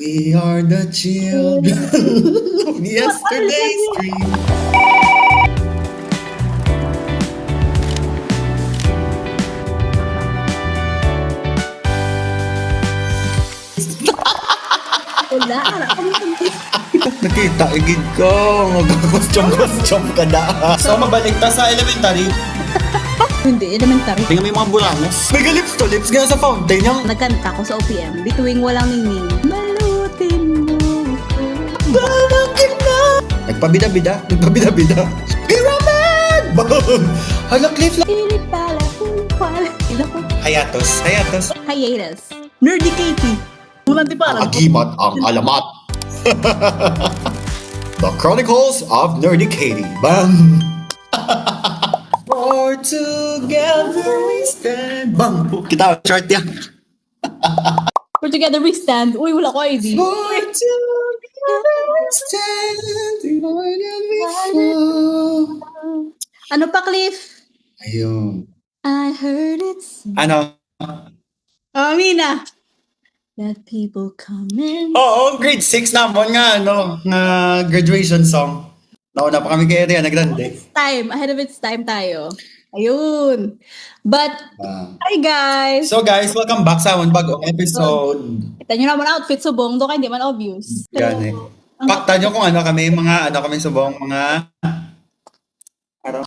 We are the children of yesterday's dream. Wala, ara ka mo Nakita, igid ko. Mag-costume ka na. So, mabalik ta sa elementary. Hindi, elementary. Tingnan mo yung mga burangos. May lips to lips nga sa fountain yung... Nagkanta ko sa OPM, bituing walang ningning. Malutin mo. Balangin na! Nagpabida-bida. Pyramid! Bang! Hala, Cliff lang. Pilit pala, pala. Ila ko. Hayatos. Hiatus. Nerdy Katie. Bulan di parang. Agimat ang alamat. The Chronicles of Nerdy Katie. Bang! For together we stand. Bang! Kita, short yan. For together we stand. Uy, wala ko ID. For together we stand. More than before. Ano pa, Cliff? Ayun. I heard it's... Ano? Mina. Let people come in. Oo, grade 6 naman nga, nga graduation song. Nauna pa kami kay Ariana Grande. Time. Ahead of its time tayo. Ayun. But, hi guys. So guys, welcome back sa amon bagong episode. Kita nyo naman outfit subong. Doon ka hindi man obvious. Gani. Pakta nyo kung kami subong, mga... Ano?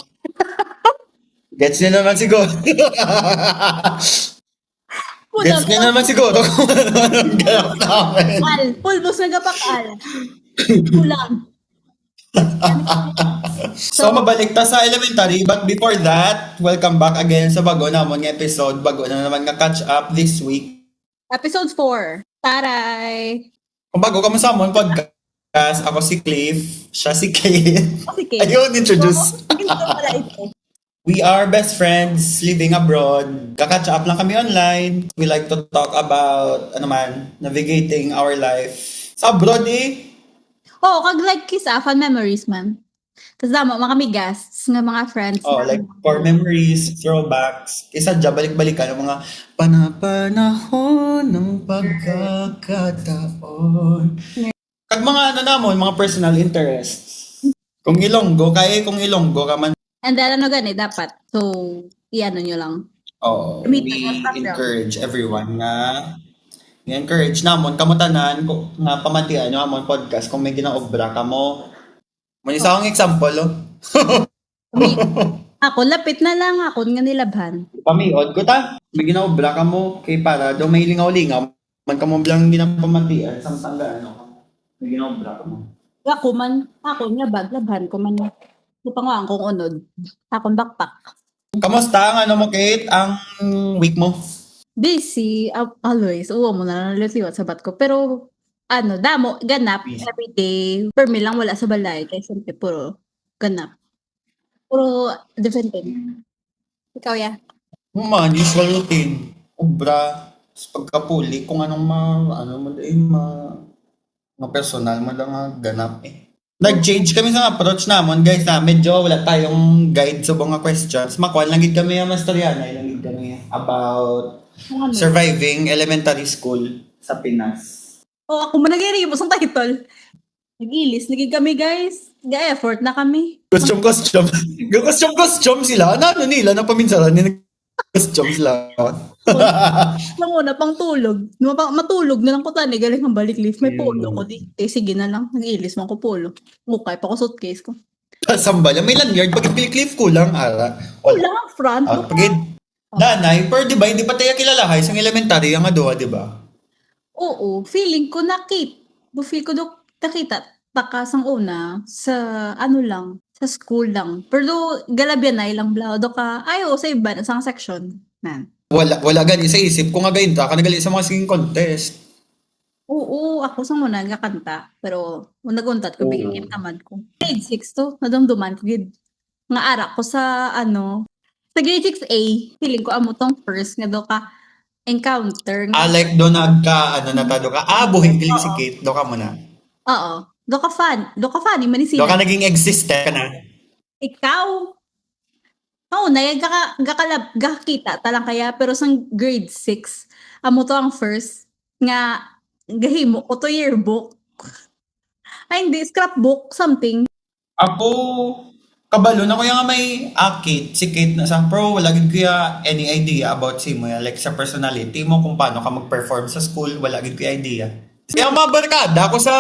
Gets nyo naman siguro. Gets nyo naman siguro kung anong ganap namin. Al. Pulbos na gapakal. Kulang. So, mabalik ta sa elementary. But before that, welcome back again sa bago namon nga episode. Bago na naman nga catch up this week. Episode 4. Taray. Kung bago ka mo sa amon podcast, ako si Cliff, siya si Kate. Okay. Ayun, introduce. Ito pala ito. We are best friends living abroad. Kakatch up lang kami online. We like to talk about, navigating our life. Sa abroad Oh, kag like kisa, fun memories man. Tapos damo, mga kami guests nga mga friends. Oh, like for memories, throwbacks. Isa dyan, balik-balikan ang mga panahon ng pagkakataon. Kag mga mga personal interests. Kung Ilonggo ka man. And then ano gani, dapat. So, iano nyo lang. Oh, we encourage everyone i-encourage namon kamutanan ko nga pamantian nyo amon podcast kung may ginaobra ka mo. May isa akong example, Ako, lapit na lang ako nga nilabhan. Pamiod ko ta. May ginaobra ka mo kay para daw may lingaw-lingaw. Man ka mo bilang ginapamantian. Samtang may ginaobra ka mo. Ako nga labhan ko man. Lupangaan kong unod. Akong backpack. Kamusta ang mo, Kate? Ang week mo? Busy, always. Uwa mo na naliliwat sa bat ko. Pero, damo, ganap, everyday. Per me lang wala sa balay. Kaya siyempre, puro ganap. Puro defending. Ikaw, ya? Man, usual routine. Obra. Pagkapuli, kung anong mga personal mo lang ganap Nag-change kami sa approach namon, guys, na medyo wala tayong guide sa mga questions. Makuha lang gid kami ang mastoryanay lang gid kami about surviving elementary school sa Pinas. Oh, ako man nag-i-ribos ang title. Nag-ilis, naging kami, guys. Ga-effort na kami. Costume. Costume sila. Ano nila na paminsalan ni costume sila. Lang muna, pang tulog. Matulog na lang ko tani, galing ang balik lift. May polo ko di. Sige na lang, nag-ilis man ko polo. Mukay pa ko suitcase ko. Sambal, may lanyard. Pag cliff kulang, ara. Kulang ang front. Danay, pero di ba, hindi pa tayo kilalahay sa elementary ang adoha, di ba? Oo, feeling ko feel ko nakita takas ang una sa sa school lang. Pero galabyan na ilang blao do ka. Ayo sa iba sa section, man. Wala gani sa isip ko nga gayon ta ka nagali sa mga singing contest. Oo, ako sa muna nagkakanta. Pero naguntat ko bigyan tamad ko. Grade 6 to, nadumduman ko gid. Nga ara ko sa sa grade 6A, feeling ko amo tong first nga do ka encounter. Like do natado ka. Buhay kilig si Kate, do ka muna. Oo. Do ka funny man sila. Do ka naging existent ka na. Ikaw? Oo, gakita talang kaya pero sa grade 6, amo to ang first nga gahimo ko to yearbook. Ay, hindi, scrapbook, something. Ako, kabalo na ko yung may Kate, si Kate na sa pro, wala gid kuya any idea about si mo, like sa personality mo, kung paano ka mag-perform sa school, wala gid kuya idea. Kaya mga barkada ko sa,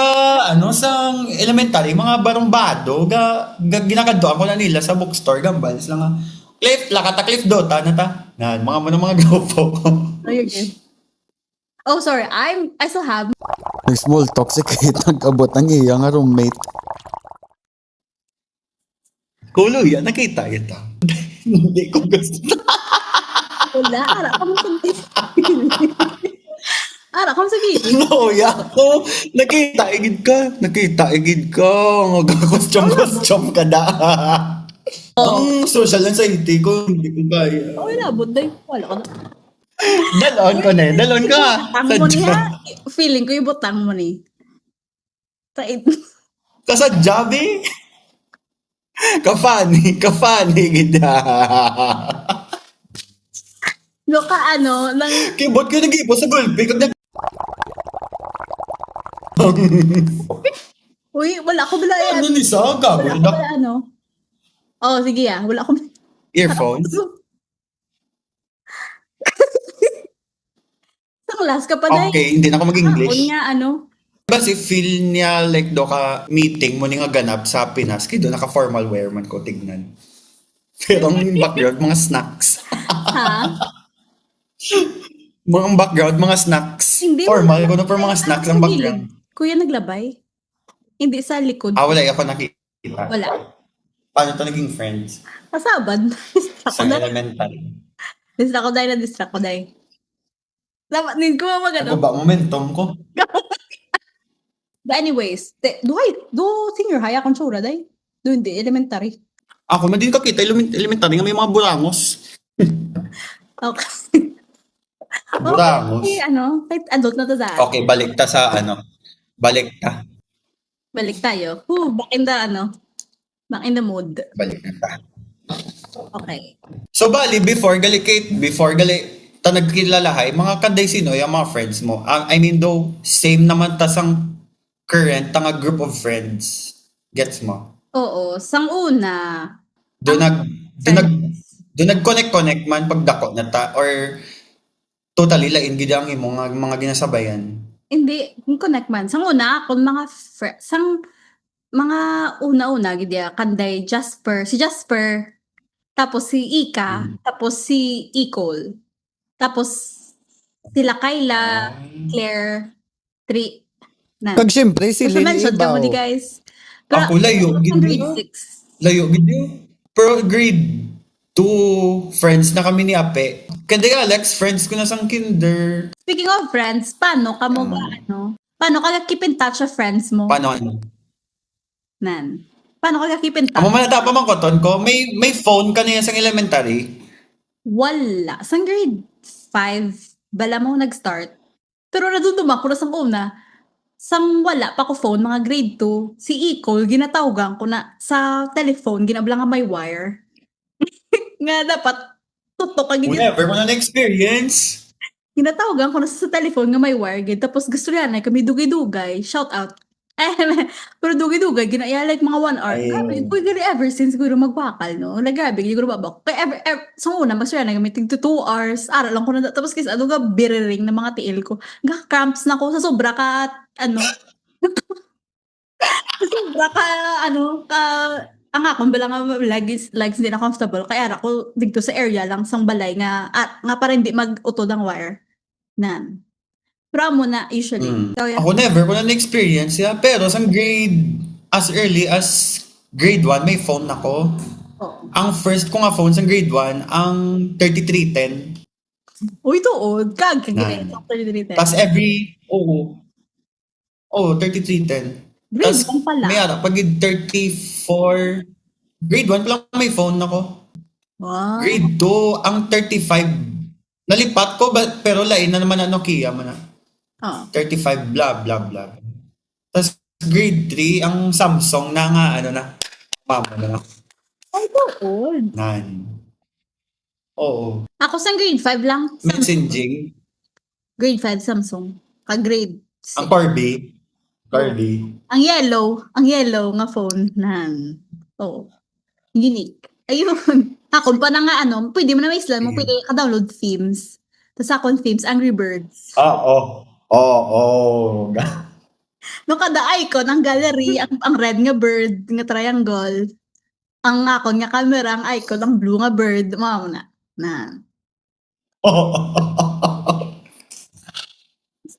sa elementary, mga barumbado, ginakadoan ko na nila sa bookstore, gambals lang nga. Cliff, lakata Cliff Dota na ta. Yan, mga grupo. Ayun. Oh, sorry, I still have. Small talk si Kate, nag-abot ng iya nga roommate. Kulo yan, nakita ito. Hindi ko gusto. Wala, ara ka mo ara ka mo sa gilid. No, ya ko. Nakita igid ka. Mag-costume ka da. Ang social anxiety ko, hindi ko kaya. Okay na, bunday. Wala ka na. Dalon ka. Butang mo niya. Feeling ko yung butang mo ni. Kasadya, be. Kafani, gida. Loka nang Kibot ko nag-ipo sa gulpi. uy, wala ko bila yan. Ano ni Saga? Wala ko bila Oh, sige wala ko. Earphones? Sang last ka pa na. Okay, hindi na ako mag-English. Nga Diba si feel niya like do ka meeting mo ni nga ganap sa Pinas, kaya naka formal wear man ko tignan. Pero ang background, mga snacks. Ha? Mga background, mga snacks. Hindi, Formal wala. ko na for mga snacks ang background. Kuya naglabay. Hindi sa likod. Wala ako nakikita. Wala. Paano to naging friends? Kasabad. Sa elementary. Distract ko dahil. Dapat din ko magano. Ako ba momentum ko? But anyways, do senior high akong tsura dahil. Do hindi, elementary. Ako na din kakita elementary nga may mga burangos. Okay. Burangos. Okay, kahit adult na to dahil. Okay, balik ta sa Balik ta. Balik tayo. Back in the mood. Balik na ta. Okay. So bali, before gali ta nagkilalahay, mga kanday sino yung mga friends mo? I mean though, same naman ta sang current nga group of friends. Gets mo? Oo, sang una. Doon nag-connect man pagdako na ta or totally lain gid ang imong mga ginasabayan. Hindi, connect man. Sang una, kung sang mga una-una, gidya, kanday si Jasper, tapos si Ika, tapos si Icole, tapos sila Kayla, Claire, Pag syempre si Lily mention ka mo Ibaw. di guys. Ako layo gid grade 6. Layo gid yun. Pero grade 2 friends na kami ni Ape. Kanday Alex, friends ko na sang kinder. Speaking of friends, paano ka mo ba, paano ka keep in touch sa friends mo? Paano? Paano ka keep in touch? Amo man pa man koton ko, may phone ka na yan sang elementary. Wala. Sang grade 5, bala mo nag-start. Pero naduduma ko na sang una. Sang wala pa ko phone, mga grade 2, si Icole, ginatawagan ko na sa telephone, ginabla nga may wire. Nga dapat, tutok ka Whenever ko na experience. ginatawagan ko na sa telephone nga may wire, tapos gusto yan, kami dugay-dugay, shout out. Pero dugay-dugay, ginaya like mga 1 hour. Grabe, kung gani ever since siguro magbakal, no? Grabe, siguro babak. Kaya ever, sa una, mas yan, may tig 2 hours, aral lang ko na, tapos kasi nga biriring na mga tiil ko. Cramps na ko sa sobra ka, sobra ka, ang akong bala nga legs hindi na comfortable, kaya ara ko dito sa area lang, sang balay, nga para hindi mag-utod ang wire. Pero mo na, usually. So, Ako never ko na experience ya, pero sa as early as grade 1 may phone ako. Ang first ko nga phone sa grade 1 ang 3310. Uy, tuod. Kagkagin. Tapos Oo, 3310. Grade 1 pala. May ara, pag 34, grade 1 pa lang may phone ako. Wow. Grade 2, ang 35, nalipat ko, pero lain na naman na Nokia mo na. 35, blah, blah, blah. Tapos grade 3, ang Samsung na nga, mama na. Ay, tuod. Oo. Ako sa grade 5 lang. Messaging. Grade 5 Samsung. Grade Ang Corby. Ang yellow nga phone nan. Oh, unique. Ayun. Akon pa na nga pwede mo na may isla mo, pwede ka-download themes. Tapos akon themes, Angry Birds. Oo. No kada icon, ang gallery, ang red nga bird, nga triangle. Ang akon nga camera, ang icon, ang blue nga bird. Mao na.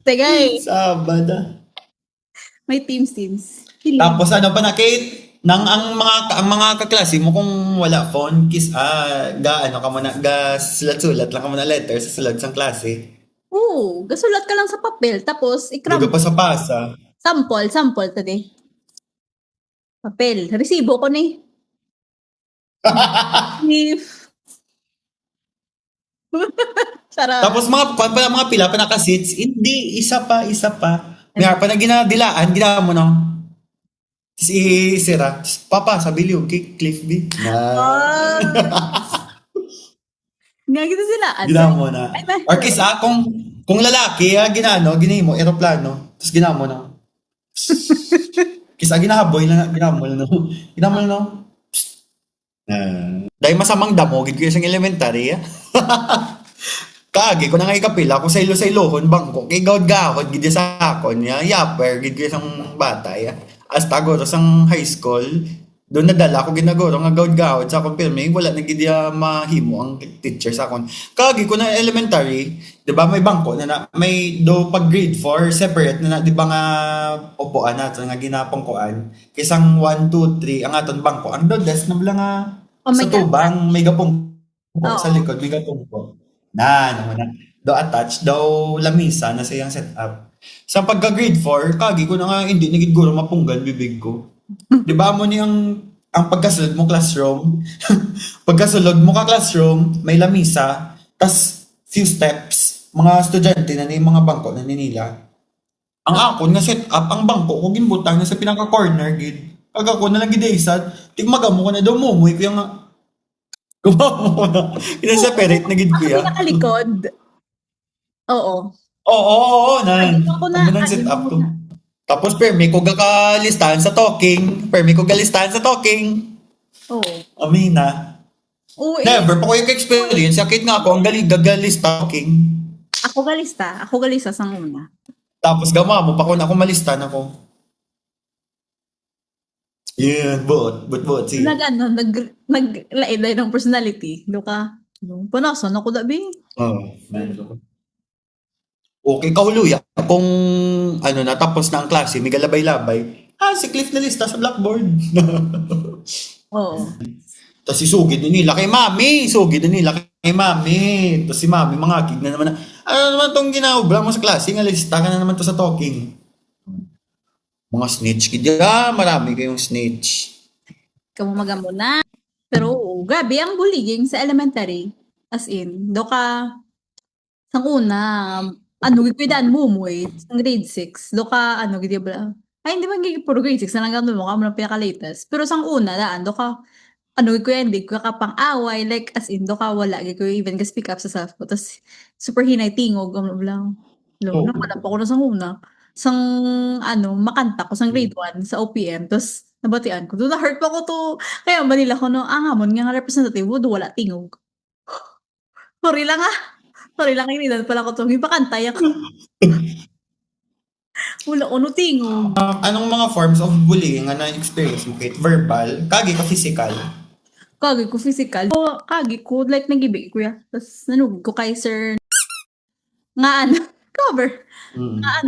Tegay, Sabada. may teams. Tapos ano pa na, Kate? Ang mga kaklase mo kung wala phone, ano ka muna, sulat-sulat lang ka muna letter sa sulat sa klase. Oo, gasulat ka lang sa papel, tapos ikram. Duga pa sa pasa. Sample today. Papel. Resibo ko ni. Sarap. Tapos mga pila pa naka-seats, hindi, isa pa. May pa na ginadilaan, ginawa mo no. Si Sira, papa, sabi liyo, Cliff B. Nga gito sila. Ginawa mo na. Or kisa, kung lalaki, ginahimo, aeroplano, tapos ginawa mo na. Kisa, ginahaboy lang, ginawa mo na. Dahil masamang damo, gid ko yung elementary, Kaagi ko na nga ikapila, kung sa ilo-lohon, bangko, kay gawad-gawad, gid sa akon, yapper, gid ko isang bata, Hasta goro sang high school, doon nadala ko ginagoro nga gawad-gawad sa akong pirmi, wala na gid mahimo ang teacher sa akon. Kaagi ko na elementary, 'di ba may bangko na may do pag grade 4 separate na 'di ba nga upuan nato nga ginapangkuan. Kisang 1 2 3 ang aton bangko. Ang do desk na bala nga sa tubang may gapong sa likod may gapong po. Naman na. Do attached daw lamisa na sa iyang setup. Sa pagka-grade 4, kagi ko na nga hindi nagid guro mapunggan bibig ko. 'Di ba mo ni ang pagkasulod mo classroom? Pagkasulod mo ka classroom, may lamisa, tas few steps, mga estudyante na ni mga bangko na nila. Ang akon nga set up ang bangko ko gimbutang na sa pinaka corner gid. Pag ako na lang gidaysan, tigmagamo ko na daw mumoy ko yung gumawa ko na. Kinaseparate na gid ko ya. Nakalikod. Oo. Oo, Ako na. Ang set up to. Tapos permi ko gakalistahan sa talking. Oo. Amina. Oo, Never pa ko yung experience. Sakit nga ako ang gagalista talking. Ako galista sang una. Tapos gama mo pa ko na ako malistan ako. Yun, buot. Sige. Naglaid ng personality. Luka. Panasan ako dabi. Okay, kahuluya. Kung natapos na ang klase, may galabay-labay. Si Cliff na lista sa blackboard. Oo. Tapos isugid na nila kay mami. Tapos si mami, mga kid na naman ano naman tong ginaubra mo sa klase? Nga lista ka na naman to sa talking. Mga snitch. Marami kayong snitch. Kamumaga mo na. Pero grabe ang bullying sa elementary. As in, sang una, gipidaan mo sang grade 6. Gidi ba? Ay, hindi man puro grade 6 na lang mo ka mo ng pinaka-latest. Pero sang una, hindi ko kapang-away. Like, as in, wala. Ko even speak up sa self ko. Tapos, super hinay, tingog. Wala pa ko na sang una. Sang, makanta ko sang grade 1 sa OPM. Tapos, nabatian ko. Doon na-hurt pa ko to. Kaya, manila ko angamon nga representative, wala tingog. Sorry lang, inidan pala ko to. Yung pakantay ako. Wala ko, tingog. Anong mga forms of bullying nga na-experience mo, Kate? Verbal? Kagi ka physical? Kagi ko physical. Kagi ko, like, nag-ibig ko ya. Tapos, nanugod ko kay sir. Nga cover. Nga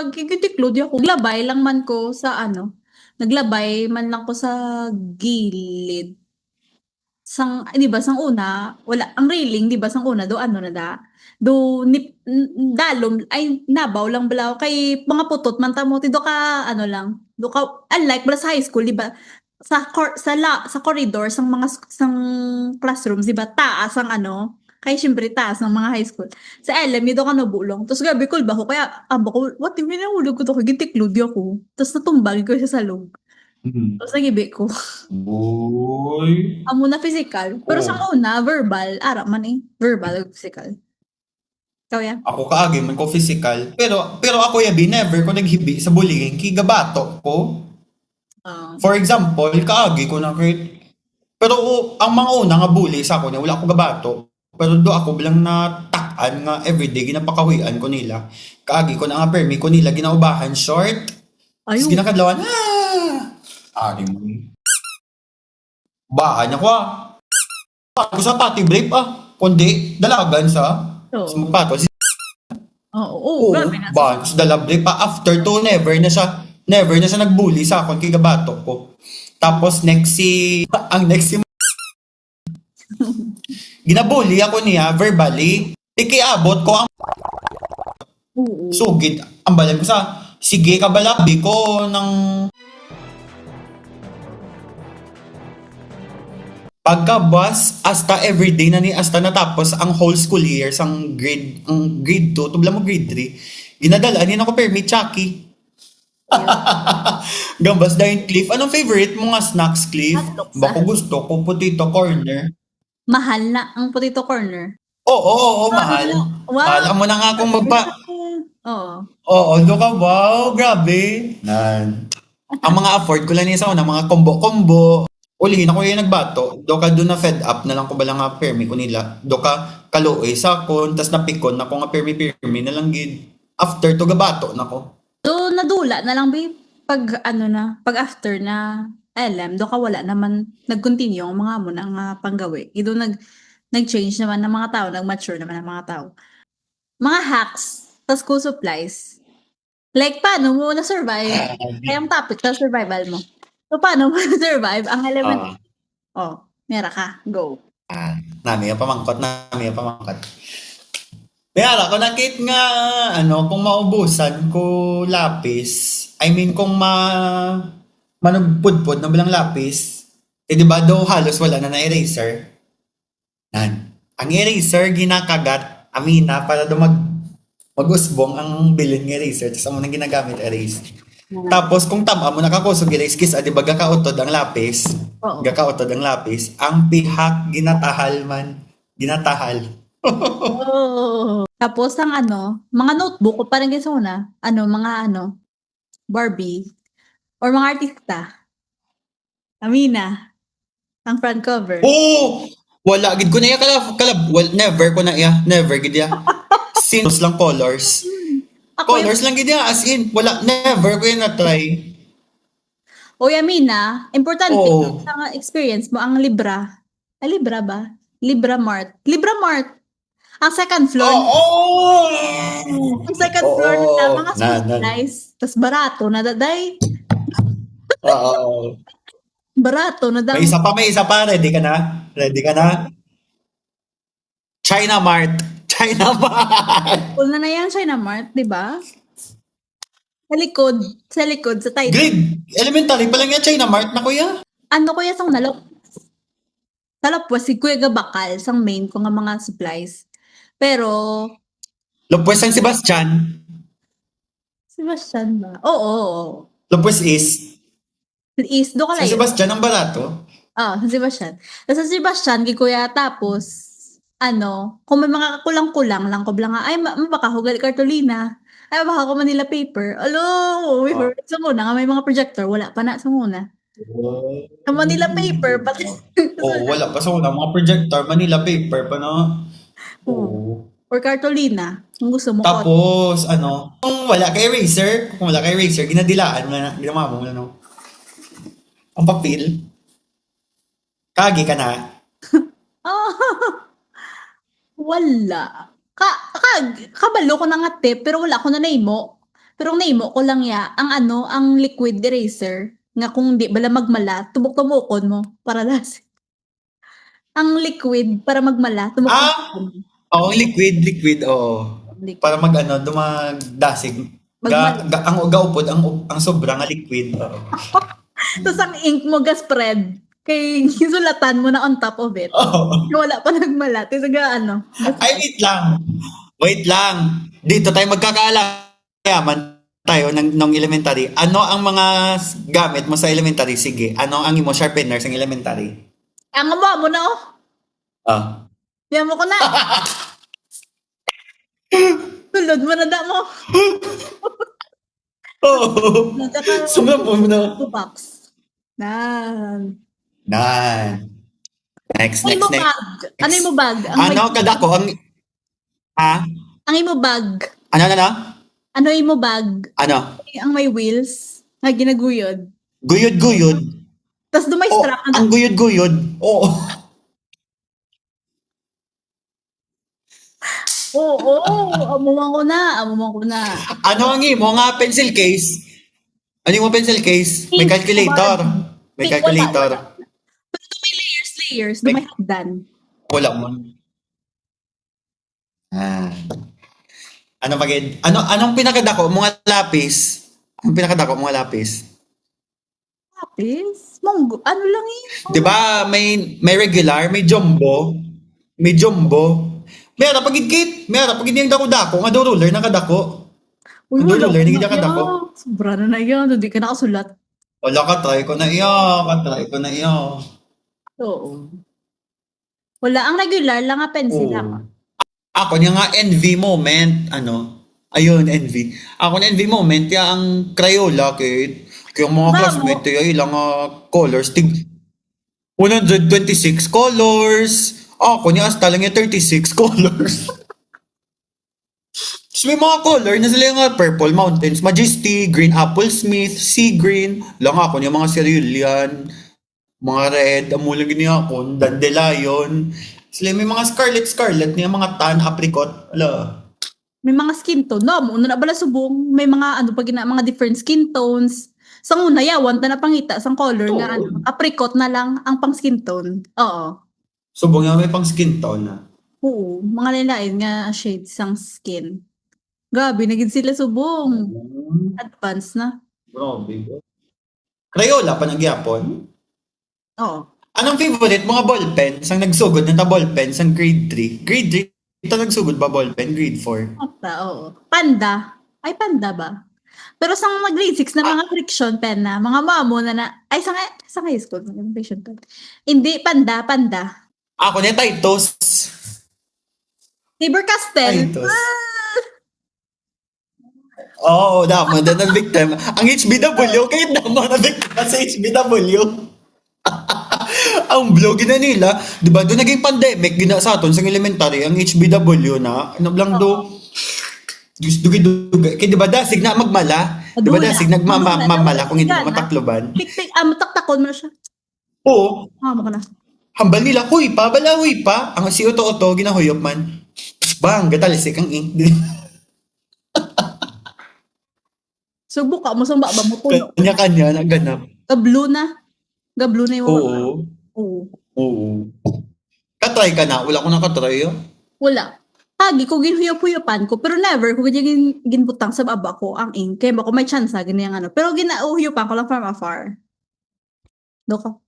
gigitiklod ako. Naglabay lang man ko sa naglabay man lang ko sa gilid. Di ba, sang una, wala, ang railing, di ba, sang una, dalom, ay, nabaw lang balaw, kay mga putot, man tamo, do ka, unlike, bala sa high school, di ba, sa corridor, sang classrooms, di ba, taas ang kay syempre taas ng mga high school. Sa LM, do ka nabulong. Tapos gabi ko, ba ko, kaya, ko, what if minahulog ko to, gintiklod ako. Tapos natumbag ko siya sa log. Tapos nagibi ko. Boy. Amo na physical. Pero sa una, verbal. Ara man Verbal, physical. Ikaw yan. Ako kaagi man ko physical. Pero ako yabi, never ko naghibi sa bullying. Kigabato ko. For example, kaagi ko na kahit. Pero ang mga una nga bully sa ako niya, wala ako gabato. Pero do ako bilang natakan nga everyday, ginapakawian ko nila. Kaagi ko na nga permi ko nila, ginaubahan short. Tapos Ayun. ginakadlawan, Ari mo. Bahan ako Ako sa pati break Kundi, dalagan sa. Oo. Sumapato. Oo, grabe na. Bahan ko sa dalabre pa. After to, never na siya nagbully sa akin, kay gabato ko. Tapos ang next si ginabully ako niya verbally. Ikiabot ko ang Oo. sugid. Ang balan ko sa, sige kabalabi ko ng pagkabas hasta everyday na ni hasta natapos ang whole school year ang grade 2 tubla mo grade 3 ginadala niya ako permit Chucky. Gambas dahil Cliff. Anong favorite mo nga snacks, Cliff? Hotdogs, Bako gusto ko potato corner. Mahal na ang potato corner. Oo, mahal. Wow. Mahal mo na nga akong Oo. Oo, loka, wow, grabe. Ang mga afford ko lang niya sa una, mga combo-combo. Ulihin ako yung nagbato. Do ka doon na fed up na lang ko bala nga permi ko nila. Do ka kaluoy sa kon, tas napikon na ko nga permi na lang gid. After to gabato na ko. So, nadula na lang, babe. Pag after na LM, do ka wala naman, nag-continue ang mga mo ng panggawi. Ido nag-change naman ng mga tao, nag-mature naman ng mga tao. Mga hacks sa school supplies. Like, paano mo na-survive? Kaya ang topic sa survival mo. So, paano mo na-survive ang element? Mera ka. Go. Nami yung pamangkot. Mayara ko nakit nga, kung maubusan ko lapis, I mean, kung manugpudpud na bilang lapis, di ba daw halos wala na eraser? Ang eraser, ginakagat, amina, para daw mag-usbong ang bilin ng eraser, tapos mo nang ginagamit erase. Tapos, kung tama mo nakakusog erase kiss, di ba gakautod ang lapis? Oo. Gakautod ang lapis. Ang pihak, ginatahal. Tapos ang mga notebook ko parang sa una, Barbie or mga artista. Amina, ang front cover. Wala gid ko na iya never ko na iya, never gid ya. Sinus lang colors. Colors lang gid ya, as in wala, never ko na try. Amina, importante sa experience mo ang Libra. Libra ba? Libra Mart. Ang second floor. Ang second floor na mga supplies. Tapos barato na daday. Barato na daday. May isa pa. Ready ka na? China Mart. Cool na yan, China Mart, di ba? Sa likod, sa title. Grade, elementary pa lang yan, China Mart na kuya. Kuya sang nalok? Talapos, si Kuya Gabakal, sang main ko nga mga supplies. Pero, Lopez San Sebastian. Sebastian ba? Oo. Lopez is. Do ka San lang. Sebastian ang barato. San Sebastian. Sa Sebastian, Kuya, tapos, kung may mga kulang-kulang lang ko bilang ay, baka hugal kartolina. Ay, baka ko Manila paper. May sa muna, may mga projector. Wala pa na sa muna. Sa Manila paper, pati. Wala pa sa una. Mga projector, Manila paper pa no. Or cartolina, kung gusto mo. Tapos, kung wala kay eraser, ginadilaan mo na, ginawa mo na, ang papel. Kagi ka na. Wala. Kabalo ko na nga tip, pero wala ko na naimo. Pero ang naimo ko lang ang liquid eraser, nga kung di bala magmala, tubok-tubokon mo, para lasik. Ang liquid, para magmala, tubok-tubokon mo. Liquid, oo. Para dumagdasig. Ang gaupod, ang sobrang liquid. Tapos ang ink mo ga-spread. Kay sulatan mo na on top of it. Wala pa nagmala. Tapos Ay, wait lang. Dito tayo magkakaalaman tayo ng elementary. Ano ang mga gamit mo sa elementary? Sige, ano ang imo sharpener sa elementary? Ang mo na Ah. Yan mo ko na. Sulod mo na da mo. Oo. Tsaka, Sumla po na. box. Nan. Nan. Next, Ano next, mo next. bag? Ano mo bag? Ano, kada ko, ha? Ang imo bag. Ano? Ano imo bag? Ano? Ang may wheels nga ginaguyod. Guyod-guyod. Tapos doon may Oh, strap ang guyod-guyod. Oo. Oo, amuman ko na. Ano ang imo nga pencil case? Ano yung pencil case? May calculator. May calculator. Pero doon may layers. Doon may hagdan. Wala mo. Ah. Ano pagid? Anong pinakadako mga lapis? Ang pinakadako mga lapis? Lapis? Monggo. Ano lang eh? 'Di ba may regular, may jumbo, may jumbo. Meron pagid kit, meron pagid yung dako-dako, nga do ruler nakadako. Uy, Ano, wala learning ko ka na dako? yan. Sobra na yan. Hindi ka nakasulat. Wala ka try ko na iyo, Oo. Wala. Ang regular lang nga pencil lang. Ako niya nga envy moment, ano? Ayun, envy. Ako na envy moment, ya ang Crayola kay ang mga Bravo. classmate ya ilang colors tig 126 colors. Ako niya hasta lang yung 36 colors. So, may mga color na sila yung purple mountains, majesty, green apple smith, sea green, lang ako niya mga cerulean, mga red, amulang giniya ako, dandelion. Sila may mga scarlet niya, mga tan, apricot, ala. May mga skin tone. No, muna na bala subong. May mga ano pag mga different skin tones. Sa una, yawan na pangita sang color nga ano. Apricot na lang ang pang skin tone. Oo. Subong nga may pang skin tone na. Oo. Mga lilain nga shades sang skin. Grabe, naging sila subong. Advance na. Grabe. Crayola pa nagyapon. Oo. Anong favorite mga ballpen? Sang nagsugod na ta ballpen sang grade 3? Grade 3 ito nagsugod ba ballpen? Grade 4? Ata, oo. Panda. Ay, panda ba? Pero sa mga grade 6 na mga friction pen na, mga mamo na ay sa high school, mga friction pen. Hindi, panda. Ako na Titos. Faber-Castell. Titos. Oo, dama na victim. Ang HBW, kahit dama na victim sa HBW. Ang blog na nila, di ba, doon naging pandemic, gina sa aton sa elementary, ang HBW na, ano lang do, dugay, kaya di ba dasig na magmala? Di ba dasig nagmamala kung hindi mo matakloban? Pik-pik, mataktakon mo na siya. Oo, Mo ka na. hambal nila, huy pa, ang si Oto-Oto, ginahuyop man. Bang, gatalisik ang ink. So, buka mo sa baba mo puno. Kanya-kanya, naganap. Gablo na yung Oo. Oo. Katry ka na? Wala ko nakatry yun. Wala. Pagi ko ginhuyop-huyopan ko, pero never ko ginbutang sa baba ko ang ink. Kaya bako may chance ganyan ano. Pero ginauhuyupan ko lang from afar. Doko.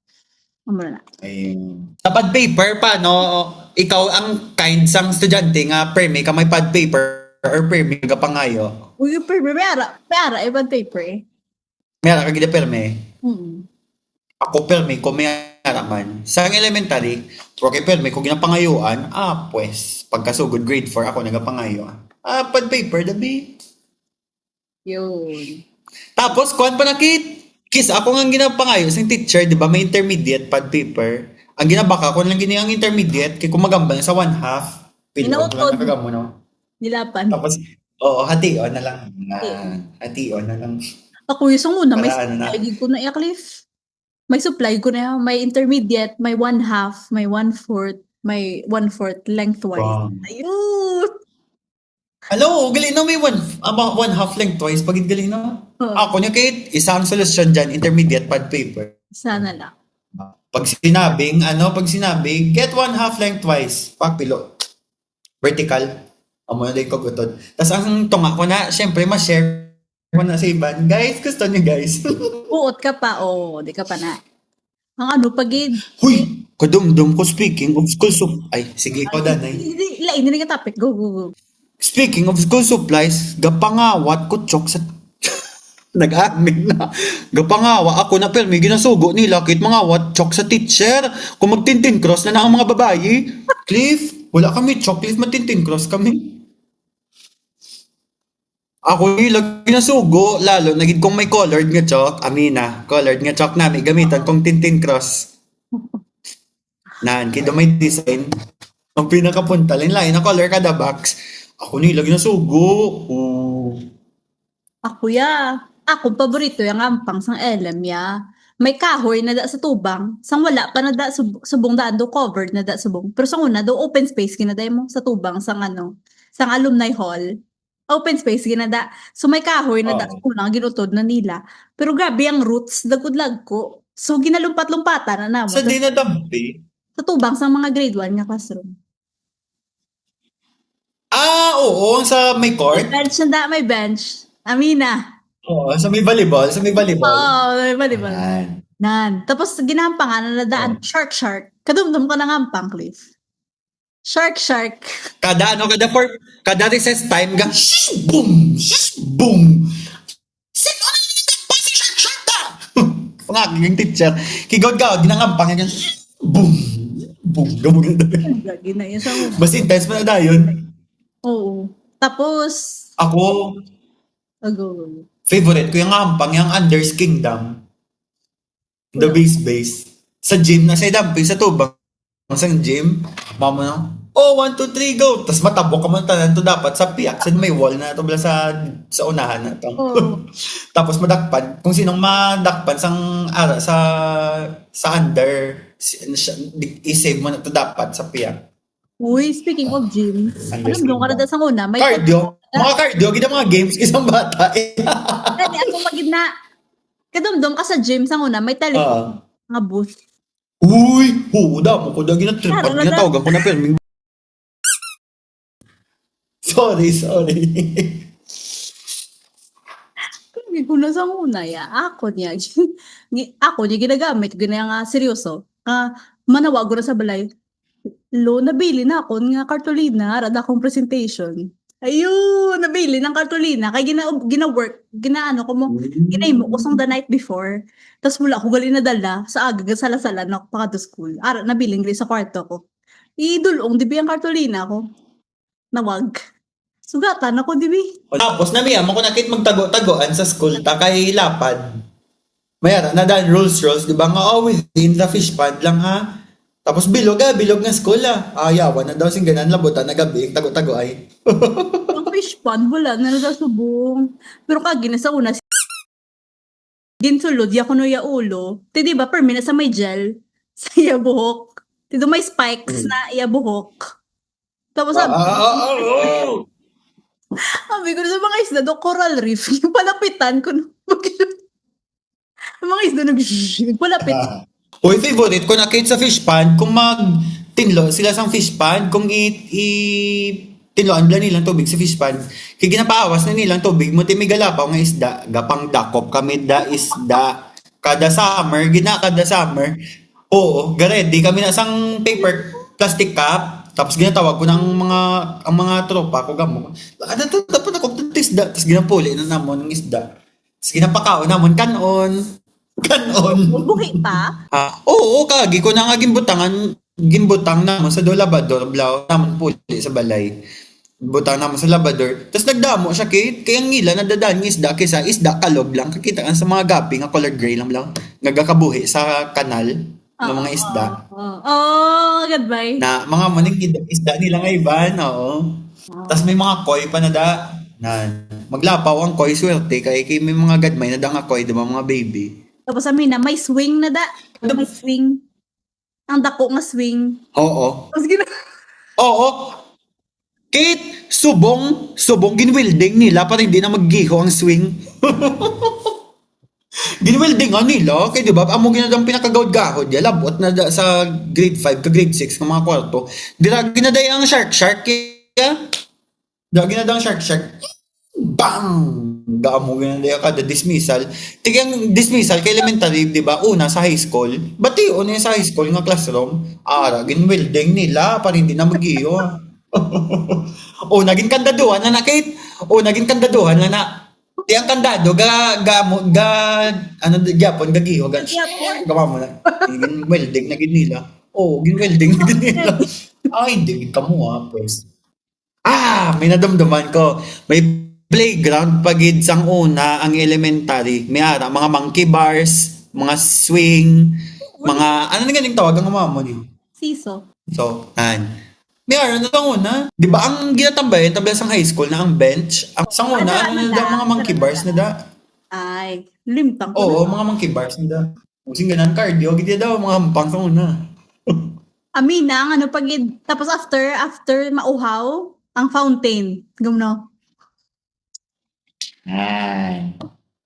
Amuna na. Ayun. Sa pad paper pa, no? Ikaw ang kind sang estudyante nga permi ka may pad paper or permi ka pangayo. Uy, may ara, ibang paper eh. Meron ka gina permi. Mm-hmm. Ako permi ko may araman. Sa elementary, okay permi ko ginapangayuan, pues, pagkasugod grade 4 ako nagapangayuan. Pad paper, dabi. Yun. Tapos, kuhan pa nakit. Kiss, ako nga ginapangayo sa teacher, di ba, may intermediate pad paper. Ang ginabaka ko lang gini ang intermediate, kaya kumagamba na sa 1/2. Pino ko lang nakagamo, no? Nilapan. Tapos, hati-on na lang. Hati-on na lang. Ako yung una, may Para ano na. supply ko na Cliff. May supply ko na may intermediate, may 1/2, may 1/4, may 1/4 lengthwise. Wow. Ayun! Hello, galing na may 1/2 length twice. Pagit galing na. Ako niya kahit isang solusyon dyan, intermediate pad paper. Sana lang. Pag sinabing, get 1/2 length twice. Pagpilo. Vertical. Amo na din ko gutod. Tapos ang tunga ko na, syempre, ma-share ko na sa iban. Guys, gusto niyo guys. Uot ka pa, di ka pa na. Ang ano, pagid. Huy, kadumdum ko speaking of school ay, sige ko danay. Hindi ka topic. Go. Speaking of school supplies, gapangawat ko chok sa nag-amin na. Gapangawa ako na pero may ginasugo nila kit mangawat chok sa teacher. Kung magtintin cross na ang mga babayi. Cliff, wala kami chok. Cliff, magtintin cross kami. Ako ilag ginasugo, lalo, naging kung may colored nga chalk, amina, colored nga chalk namin, gamitan kong Tintin Cross. Nan, kaya may design. Ang pinakapunta, lain na color kada box. Ako nilag ginasugo. Ako Ako paborito yung ampang sang elem ya. May kahoy na da sa tubang. Sang wala pa na da subong daan do covered na da subong. Pero sang una do open space ginaday mo sa tubang sang sang alumni hall. Open space ginada. So may kahoy na da Oo. unang ginutod na nila. Pero grabe ang roots dagudlag ko. So ginalumpat-lumpatan na namo Sa dinadampi. sa tubang sang mga grade 1 nga classroom. Oo, sa may May court. bench na da, may bench. Amina. Oo, sa may volleyball, sa may volleyball. Oo, di ba? Yan. Nan. Tapos ginampangan na nadaan, shark. Kadumdum ko ng ampang, Cliff. Shark. Kada recess time, shish, boom, Sit on it, ang aking teacher, kigod-gawag, ginangampang, yan, boom, gamug na dali. Lagi na yun sa Mas intense pa na dayon. Oo. Tapos, Ako, go. favorite ko yung ampang, yung Under's Kingdom. The base. Sa gym, nasa idamping sa tubang. Sa gym, mama na, 1, 2, 3, go! Tapos matabok ka man tanan to dapat sa piyak. Sa may wall na ito sa unahan na ito. Oo. Tapos madakpan. Kung sinong madakpan sa under, i-save mo na ito dapat sa piyak. Uy, speaking of gym, alam mo, kada sa una, may Cardio. Mga cardio, gina mga games, isang bata. Dali, ako magina, kadumdum ka sa gym sa una, may telephone, mga booth. Uy! Huda mo ko daw ginatripan. Ginatawagan ko na filming. Sorry. Hindi ko na sa una, ya. Ako niya ginagamit, ganyan nga, seryoso. Manawag ko na sa balay. Nabili na ako nga kartolina, rada akong presentation. Ayun, nabili ng kartolina. Kaya gina-work, ginaano ko mo, ginaimo ko sang the night before. Tapos mula ako gali na dala, sa aga, sala-sala na pa to school. Nabiling rin sa kwarto ko. Idulong, dibi ang kartolina ko. Nawag. Sugatan ako, dibi. Tapos namiyam ako nakit magtago-tagoan sa school ta kay lapad. Mayara na dahil rules, di ba nga within the fish pond lang ha. Tapos bilog nga school Ayawan na daw sing ganan labutan na gabi, tago-tago ay. Ang fish pond, wala na nasubong. Pero kagi na sa una, ginsulod, yakuno ya ulo. Di ba, permi na sa may gel, sa iya buhok. Dito may spikes na iya buhok. Tapos sabi ko na sa mga isda, do coral reef, yung palapitan ko, yung mga isda nagpalapit. Uy, favorite ko nakit sa fish pond, kung tinlo sila sang fish pond, kung tinloan nila nilang tubig sa fish pond, kaya ginapaawas na nilang tubig, mo timigalapaw nga isda, gapang dakop kami da isda, kada summer, oo, garedi kami na sang paper, plastic cup, tapos ginatawag ko ng ang mga tropa ko gamo. Dapat ako ng isda, tapos ginapuli na namon ng isda. Tapos ginapakaon namon kanon. Buhi pa? Oo, kagi ko na nga gimbutang namon sa do labador, blaw namon puli sa balay. Butang namon sa labador. Tapos nagdamo siya kaya ngila nadadaan ng isda kaysa isda kalog lang. Kakita ka sa mga gapi nga color gray lang lang. Nagakabuhi sa kanal ng mga isda. Goodbye. Na mga maning isda nila nga iban, oo. Tapos may mga koi pa na maglapaw ang koi swerte kay may mga gadmay na da nga koi, diba mga baby. Tapos na may swing na da. May swing. Ang dako nga swing. Oo. Tapos Oo. Kate, subong ginwilding nila para hindi na maggiho ang swing. Ginwilding nila, kaya diba, amo ginadang pinakagawad-gahod ya, labot na sa grade 5 ka grade 6 ng mga kwarto. Ginaday ang shark kaya. Ginadang shark. Bang! Gaamo ginaday kada dismissal. Tigang dismissal kay elementary, diba, una sa high school. Bati una sa high school nga classroom. Ginwilding nila para hindi na maggiho. Naging kandaduhan na Kate. Naging kandaduhan na di ang kandado gyapon gagiho gawa mo na gin welding na gid nila ginwelding na gid nila hindi kamo pues may nadamdaman ko may playground pagid sang una ang elementary. May ara mga monkey bars, mga swing, mga ano na ganing tawag ang mama niyo. Siso. So, may ara na sang una. Di ba ang ginatambayan tabla sang high school na ang bench, ang sang una Ada, ano na ada, da, mga monkey ada, bars na da. Ay, limtang ko Oo, na. mga monkey bars na da. Using ganan cardio, gid daw mga hampang sang una. Amina, ang ano pagid. Tapos after mauhaw, ang fountain. Gumno. Ay.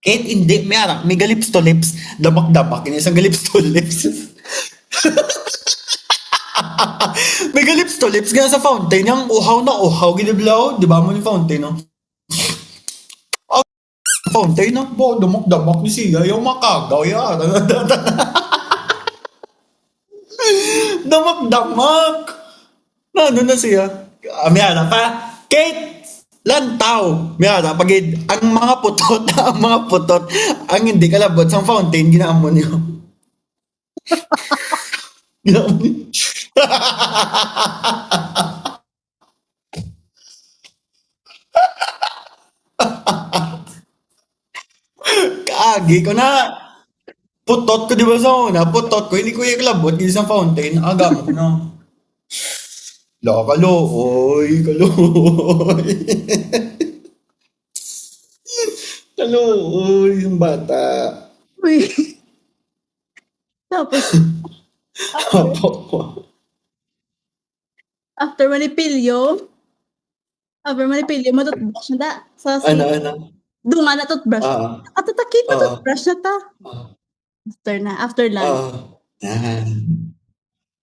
Kahit hindi, may ara, may galips to lips, damak-damak, yun isang galips to lips. May galips to lips, ganyan sa fountain, yung uhaw na uhaw, giniblaw, di ba mo yung fountain, no? Ah, fountain, no? Bo, damak-damak ni siya, yung makagaw, yan. Damak-damak. Na, ano na siya? May ara pa, Kate, lantaw. May ara, pagid, ang mga putot, ang mga putot, ang hindi kalabot sa fountain, ginaamon niyo. Ginaamon niyo. Kaagi ko na. Putot ko, di ba sa una? Putot ko, hindi ko yung kalabot, hindi sa fountain. Agam ko na. Kaloy, kaloy. Kaloy, yung bata. Uy. Tapos, Opo. after manipilyo, matutbrush na da. Sa Ano? dunga na toothbrush. Atatakit na Oo. toothbrush na ta. After lunch.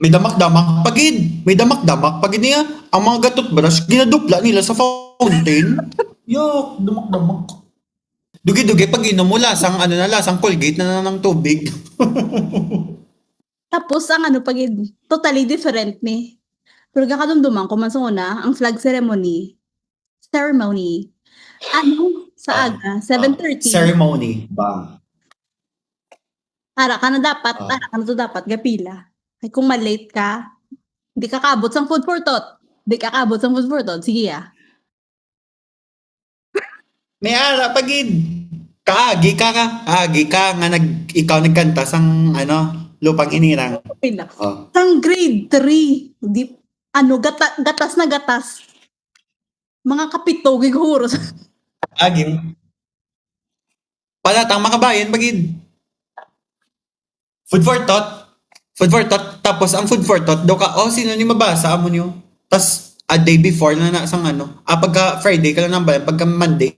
May damak-damak pagid. May damak-damak pagid niya. Ang mga toothbrush, ginadupla nila sa fountain. Yok, damak-damak. Dugi-dugi, pag inom mo, lasang Colgate na ng tubig. Tapos, ang ano pagid, totally different ni. Pero kakadumduman ko man sa una, ang flag ceremony. Ano? Sa aga, 7:30. Ceremony. Bang. Ara ka na to dapat, gapila. Ay kung malate ka, hindi ka kabot sang food for thought. Sige May ara, pagid. Kaagi ka nga ikaw nagkanta sang lupang hinirang. Pila. Oh. Sang grade 3, di, gatas na gatas. Mga kapito, giguros. Agim. Palatang makabayan, pagid. Food for thought. Tapos ang food for thought, do ka, sino ni mabasa mo niyo? Tapos, a day before na sang pagka Friday ka lang nang bayan, pagka Monday,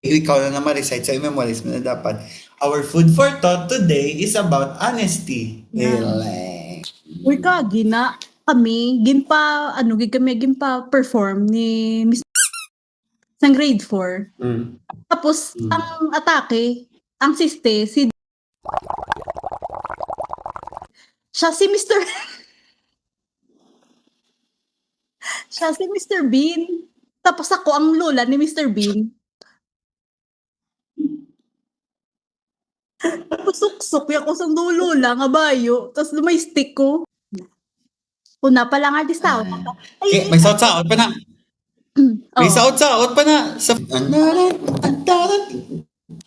ikaw na ma-recite sa memorize mo na dapat. Our food for thought today is about honesty. Yeah. Uy, kagi na kami, ginpa perform ni Miss sang grade 4. Tapos, ang atake, ang siste, siya si Mr. siya si Mr. Bean. Tapos ako ang lola ni Mr. Bean. Tapos suksok ako sa dulo lang, abayo. Tapos may stick ko. Una pa lang artista ako. May saot-saot pa na. May Oh. saot-saot pa na.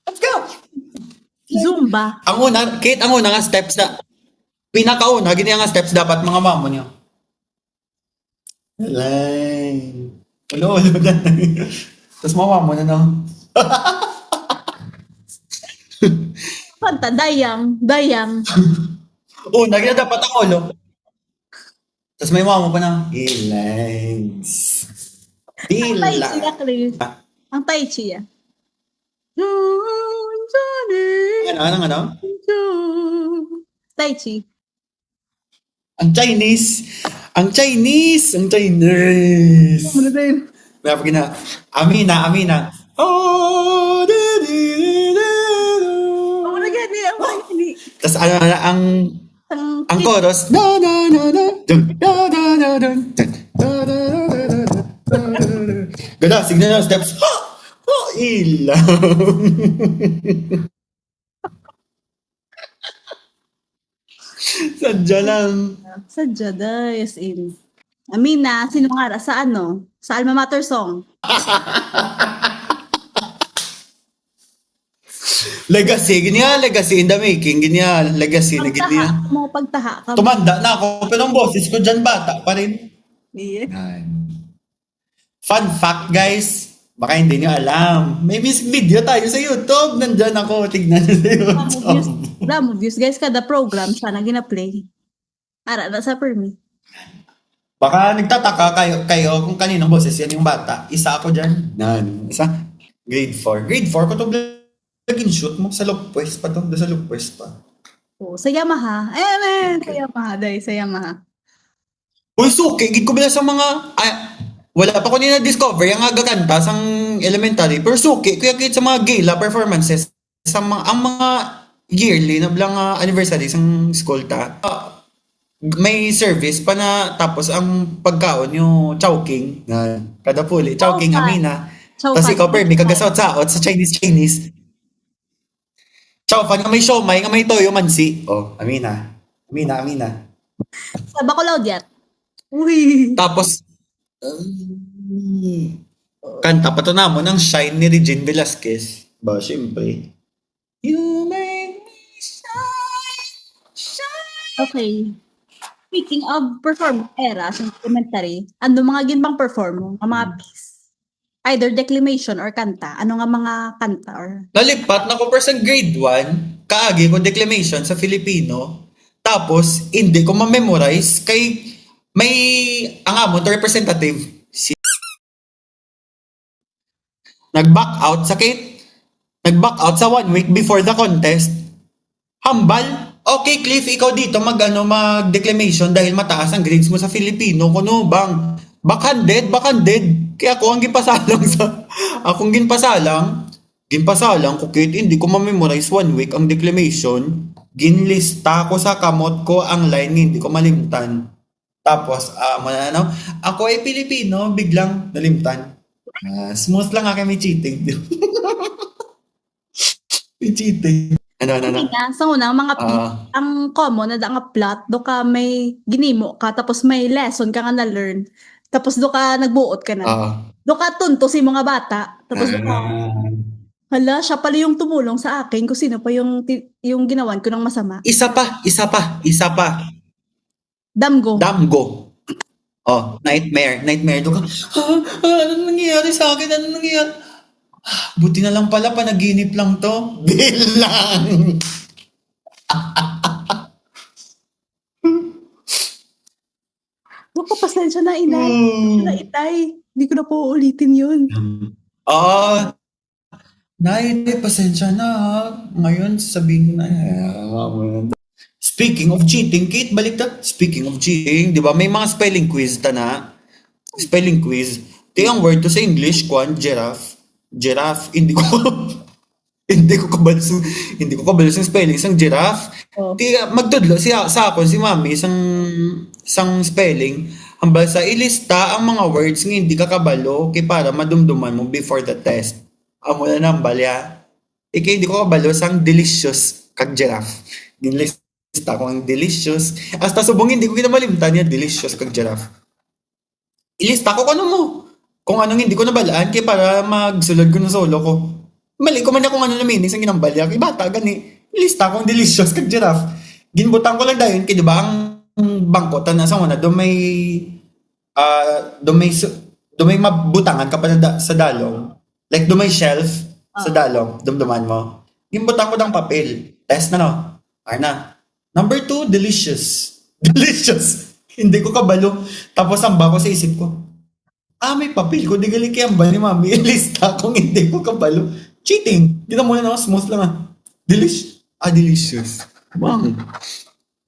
Let's go! Zumba. Ang una nga steps na, pinakauna, ganyan nga steps dapat mga mamo niyo. Line. Ulo na. Tapos mama mo na no. Kanta, dayang. Una, ganyan dapat ang ulo. Tapos may mama pa na, lines. Ang Tai Chi ya, Chris. Ang Tai Chi ya. Ano? Tai Chi. Ang Chinese. Ano na yun? May pag na, Amina. Oh, Ano na gani? Tapos ang chorus, na na na na, dun, da da da dun, dun, da da da da da da da. Ganda, signal ng steps. Ilaw. Sadya lang. Sadya da, as in. Amina, sino nga sa ano? Sa Alma Mater song. Legacy, ganyan, legacy in the making, ganyan, legacy na ganyan. Pagtaha mo, pagtaha ka mo. Tumanda na ako, pero ang boses ko dyan bata pa rin. Yeah. Yan. Fun fact guys, baka hindi nyo alam. May music video tayo sa YouTube. Nandyan ako, tignan nyo sa YouTube. Ramo views. Guys, kada program siya na gina-play. Ara na sa permi. Baka nagtataka kayo kung kaninong boses yan yung bata. Isa ako dyan. Yan. Isa. Grade 4. Grade 4 ko to laging shoot mo. Sa Lupwes pa to. Doon sa Lupwes pa. Oh, sa Yamaha. Man. Sa Yamaha. Dahil sa Yamaha. Uy, suki. Gid ko bila sa mga... wala pa ko na-discover yung nga gaganta sang elementary. Pero suki. Kaya kit sa mga gala performances. Ang mga yearly na bilang anniversary sang school ta. May service pa na tapos ang pagkaon yung chowking. Kada puli. Chowking, Amina. Tapos ikaw, Permi, kagasaot-saot sa Chinese. Chow fan nga may siomay, nga may toyo mansi. Oh, Amina. Sa Bacolod yan. Uy. Tapos, kanta pa to namon ang Shine ni Regine Velasquez. Ba, siyempre. You make me shine. Okay. Speaking of perform era sa elementary, ano mga ginbang perform mo? Ang mga piece? Either declamation or kanta. Ano nga mga kanta or... Nalipat na ko sa grade 1, kaagi ko declamation sa Filipino. Tapos, hindi ko ma-memorize kay may ang amon to representative. Nag-back out sa 1 week before the contest. Hambal. Okay, Cliff, ikaw dito mag-declamation dahil mataas ang grades mo sa Filipino. Kuno bang? Backhanded. Kaya ako ang ginpasalang ko kahit hindi ko ma-memorize 1 week ang declamation. Ginlista ko sa kamot ko ang line hindi ko malimtan. Tapos, ako ay Pilipino, biglang nalimtan. Smooth lang nga may cheating. May cheating. Ano? Sa unang mga ang common na ang plot, do ka may ginimo ka, tapos may lesson ka nga na-learn. Tapos do ka nagbuot ka na. Do ka tunto si mga bata. Tapos hala, siya pala yung tumulong sa akin kung sino pa yung ginawan ko ng masama. Isa pa. Damgo. Oh, nightmare. Do ka, ano nangyayari sa akin? Buti na lang pala, panaginip lang to. Bilang. Pasensya na, inay. Itay. Hindi ko na po ulitin yun. Nay, pasensya na. Ngayon, sabihin ko na. Speaking of cheating, Kate, baliktad. Speaking of cheating, di ba? May mga spelling quiz Spelling quiz. Ang word to sa English, giraffe. Giraffe. Hindi ko kabalos yung spelling ng giraffe. Magtudlo sa akon si Mami isang spelling. Hambal sa ilista ang mga words nga hindi ka kabalo kay para madumduman mo before the test. Amo na nang balya. Hindi ko kabalo sang delicious kag giraffe. Ginlista ko ang delicious. Hasta subong hindi ko kinamalimtan niya delicious kag giraffe. Ilista ko kung anong hindi ko nabalaan kaya para magsulod ko ng solo ko. Mali ko man na kung ano na meaning sa ginambalya. Kay bata, gani. Ilista ko ang delicious kag giraffe. Ginbutang ko lang dahil, kaya diba ang bangko, tanan sa una, doon may mabutangan ka pa sa dalong. Like, doon may shelf sa dalong, dumduman mo. Ginbutang ko ng papel. Test na, Arna. Number 2, delicious. Delicious. Hindi ko kabalo. Tapos ang bako sa isip ko. May papel ko. Di gali kaya ba ni Mami? Ilista kung hindi ko kabalo. Cheating. Di na muna na smooth lang delicious. Bang.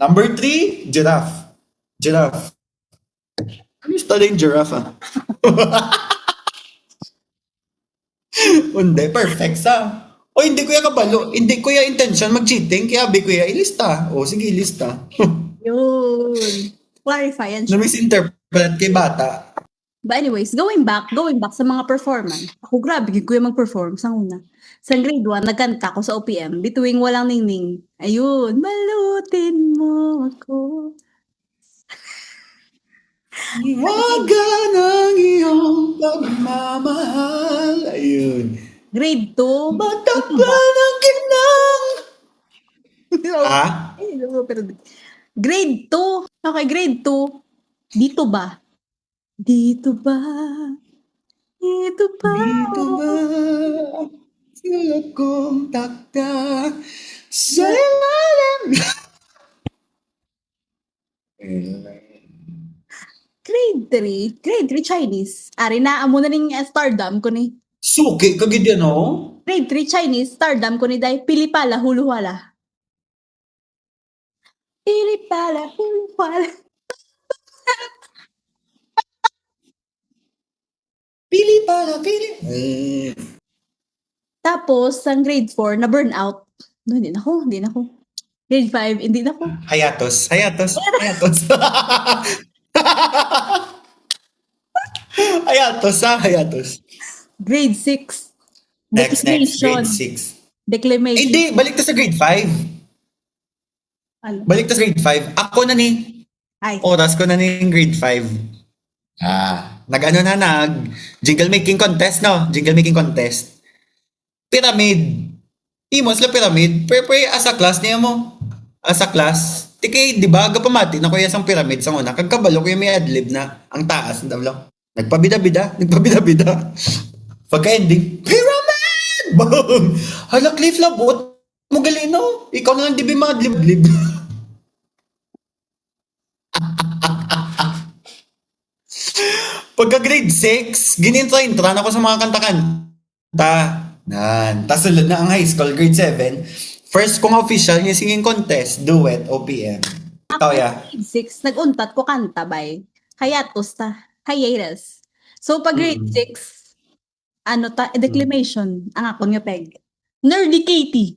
Number 3, giraffe. Ano yung studying giraffe, Hindi, perfect sa. O hindi ko ya kabalo. Hindi ko ya intention mag-cheating. Kaya abi ko ya ilista. O sige, ilista. Yun. Clarify yan siya. Na-misinterpret kay bata. But anyways, going back sa mga performance. Ako grabe, ko yung mag-perform sa una. Sa grade 1, nagkanta ko sa OPM, bituing walang ningning. Ayun, balutin mo ako. Wagan ang iyong pagmamahal. Ayun. Grade 2. Matakpan ang Ha? Grade 2. Okay, grade 2. Dito ba? Dito ba? Dito ba? Dito ba sila kong takda sa ilalim? Grade 3. Grade 3 Chinese. Ari na, amo na ning stardom ko ni. Suki kagid yan, no? Grade 3 Chinese, stardom ko ni Day. Pili pala, hulu wala. Pili pala, hulu wala. Pili para, pili. Tapos, ang grade 4, na burnout. No, hindi na ako. Grade 5, hindi na ako. Hayatos. Hayatos. Grade 6, Next, declination. grade 6. Declamation. Hindi, balik ta sa grade 5. Ano? Balik ta sa grade 5. Ako na ni, Ay, oras ko na ni grade 5. Jingle making contest, no? Jingle making contest. Pyramid. Imo sila pyramid. Pero as a class niya mo. As a class. Tikay, di ba? Agapamati na ko yung pyramid sa una. Kagkabalo ko yung may adlib na ang taas. Nagpabida-bida. Pagka-ending, pyramid! Boom! Hala, Cliff, labot. Mo galino. Ikaw na lang di ba madlib-lib. Pagka grade 6, ginintro-intro na ako sa mga kanta-kanta. Tapos sulod na ang high school, grade 7. First kong official yung singing contest, duet, OPM. Ikaw, ya. grade 6, nag-untat ko kanta bay. Hayatos ta. Hiatus. So, pag grade 6, declamation, ang akon nga peg. Nerdy Katie.